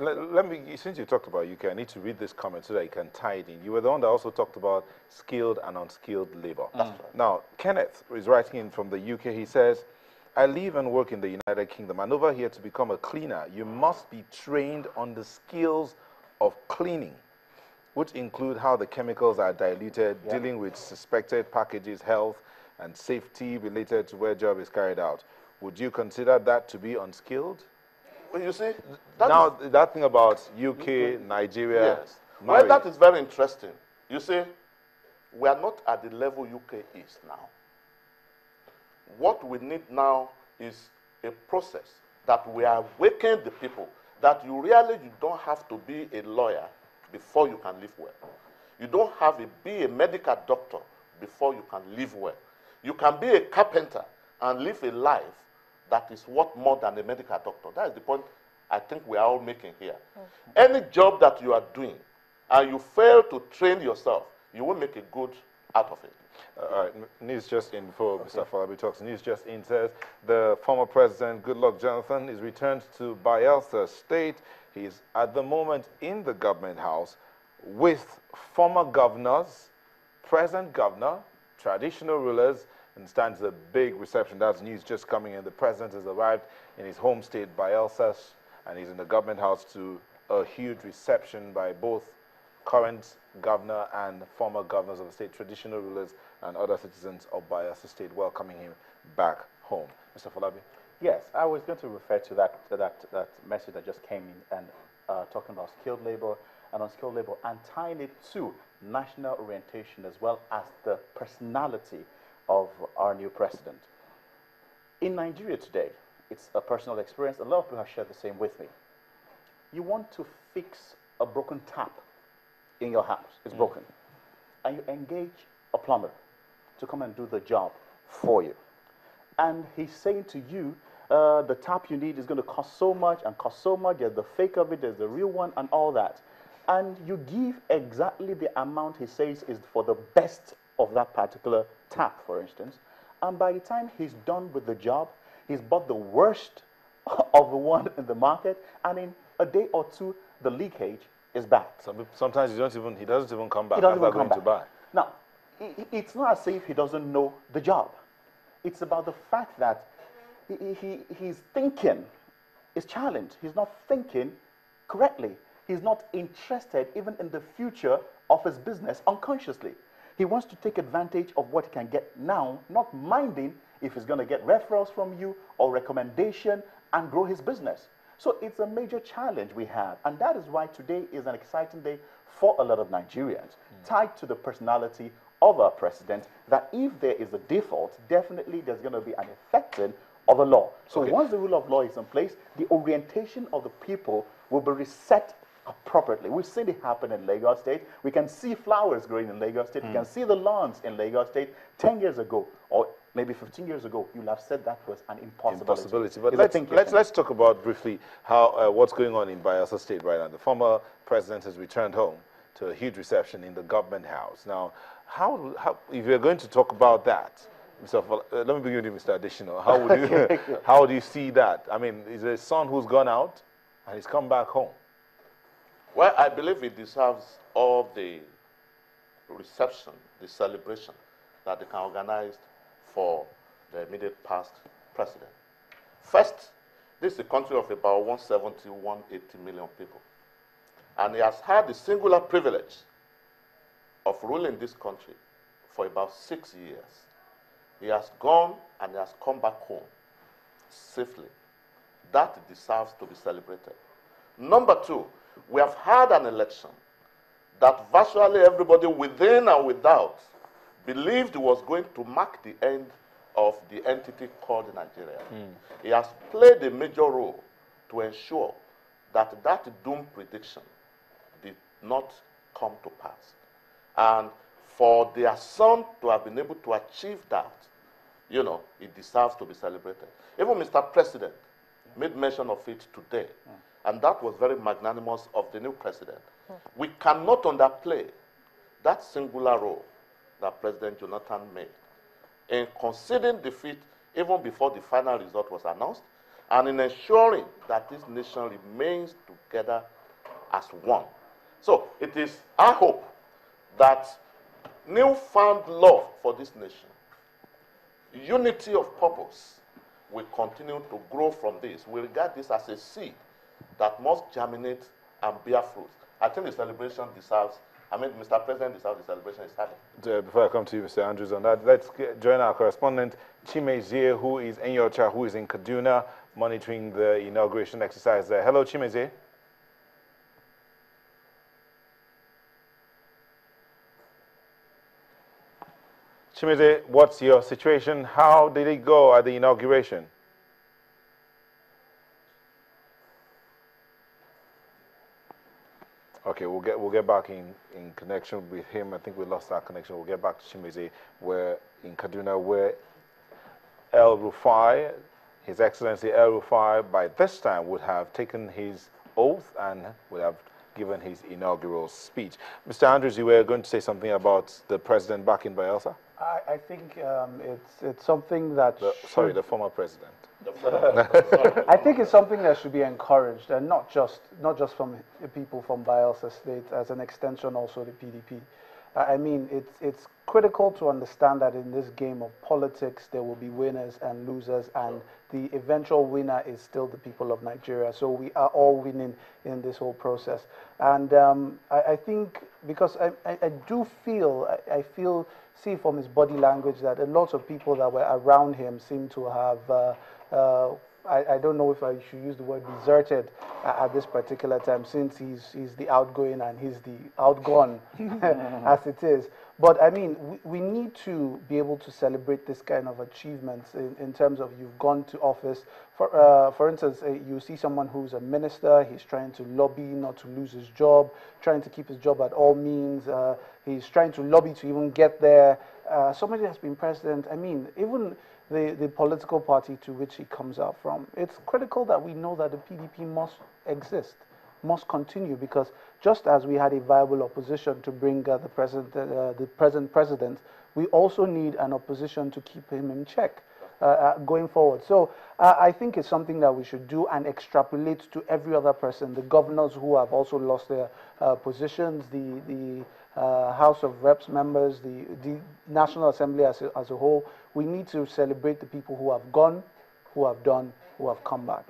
Let me, since you talked about UK, I need to read this comment so that you can tie it in. You were the one that also talked about skilled and unskilled labor. That's right. Now, Kenneth is writing in from the UK. He says, I live and work in the United Kingdom, and over here to become a cleaner, you must be trained on the skills of cleaning, which include how the chemicals are diluted, dealing with suspected packages, health, and safety related to where job is carried out. Would you consider that to be unskilled? Well, you see, That thing about UK, Nigeria. Yes. Well, that is very interesting. You see, we are not at the level UK is now. What we need now is a process that we are awakening the people that you don't have to be a lawyer before you can live well. You don't have to be a medical doctor before you can live well. You can be a carpenter and live a life that is worth more than a medical doctor. That is the point I think we are all making here. Any job that you are doing and you fail to train yourself, you will make a good out of it. All right, news just in before Mr. Falabi talks. News just in says the former president, Goodluck Jonathan, is returned to Bayelsa State. He is at the moment in the government house with former governors, present governor, traditional rulers, and stands a big reception. That's news just coming in. The president has arrived in his home state, Bayelsa, and he's in the government house to a huge reception by both current governor and former governors of the state, traditional rulers, and other citizens of Bayelsa State, welcoming him back home. Mr. Falabi? Yes, I was going to refer to that message that just came in and talking about skilled labor and unskilled labor and tying it to national orientation as well as the personality of our new president. In Nigeria today, it's a personal experience. A lot of people have shared the same with me. You want to fix a broken tap in your house. It's broken. And you engage a plumber to come and do the job for you. And he's saying to you, the tap you need is going to cost so much and cost so much. There's the fake of it, there's the real one, and all that. And you give exactly the amount he says is for the best of that particular tap, for instance. And by the time he's done with the job, he's bought the worst of the one in the market, and in a day or two, the leakage is back. Sometimes he doesn't even come back. He doesn't even come back. To buy. Now, it's not as if he doesn't know the job. It's about the fact that his thinking is challenged. He's not thinking correctly. He's not interested even in the future of his business unconsciously. He wants to take advantage of what he can get now, not minding if he's going to get referrals from you or recommendation and grow his business. So it's a major challenge we have. And that is why today is an exciting day for a lot of Nigerians, tied to the personality of our president, that if there is a default, definitely there's going to be an effecting of a law. So once the rule of law is in place, the orientation of the people will be reset appropriately. We've seen it happen in Lagos State. We can see flowers growing in Lagos State. We can see the lawns in Lagos State. 10 years ago, or maybe 15 years ago, you'll have said that was an impossibility. But let's talk about briefly how what's going on in Bayelsa State right now. The former president has returned home to a huge reception in the government house. Now, how if you're going to talk about that, let me begin with you, Mr. Additional. How would you how do you see that? I mean, is a son who's gone out and he's come back home? Well, I believe it deserves all the reception, the celebration that they can organize for the immediate past president. First, this is a country of about 170, 180 million people. And he has had the singular privilege of ruling this country for about 6 years. He has gone and he has come back home safely. That deserves to be celebrated. Number two, we have had an election that virtually everybody within and without believed was going to mark the end of the entity called Nigeria. He has played a major role to ensure that that doom prediction did not come to pass. And for their son to have been able to achieve that, you know, it deserves to be celebrated. Even Mr. President made mention of it today. And that was very magnanimous of the new president. We cannot underplay that singular role that President Jonathan made in conceding defeat even before the final result was announced, and in ensuring that this nation remains together as one. So it is our hope that newfound love for this nation, unity of purpose, will continue to grow from this. We regard this as a seed that must germinate and bear fruit. I think the celebration deserves, Mr. President deserves the celebration is having. Before I come to you, Mr. Andrews, on that, let's join our correspondent, Chimezie, who is in Yocha, who is in Kaduna, monitoring the inauguration exercise there. Hello, Chimezie. Chimezie, what's your situation? How did it go at the inauguration? Okay, we'll get back in connection with him. I think we lost our connection. We'll get back to Chimezie, where in Kaduna, where El Rufai, His Excellency El Rufai, by this time would have taken his oath and would have given his inaugural speech. Mr. Andrews, you were going to say something about the president back in Bielsa? I think it's something that sorry, the former president. I think it's something that should be encouraged, and not just from the people from Bielsa State, as an extension also to PDP. I mean, it's critical to understand that in this game of politics, there will be winners and losers, and the eventual winner is still the people of Nigeria. So we are all winning in this whole process. And I think, because I do feel, see from his body language that a lot of people that were around him seem to have, I don't know if I should use the word deserted at this particular time, since he's the outgoing and he's the outgone as it is. But I mean, we need to be able to celebrate this kind of achievements in terms of you've gone to office. For instance, you see someone who's a minister, he's trying to lobby not to lose his job, trying to keep his job at all means. He's trying to lobby to even get there. Somebody that's been president, I mean, even the political party to which he comes out from, it's critical that we know that the PDP must exist, must continue, because just as we had a viable opposition to bring the present president, we also need an opposition to keep him in check going forward. So I think it's something that we should do and extrapolate to every other person, the governors who have also lost their positions, the House of Reps members, the National Assembly as a whole. We need to celebrate the people who have gone, who have done, who have come back.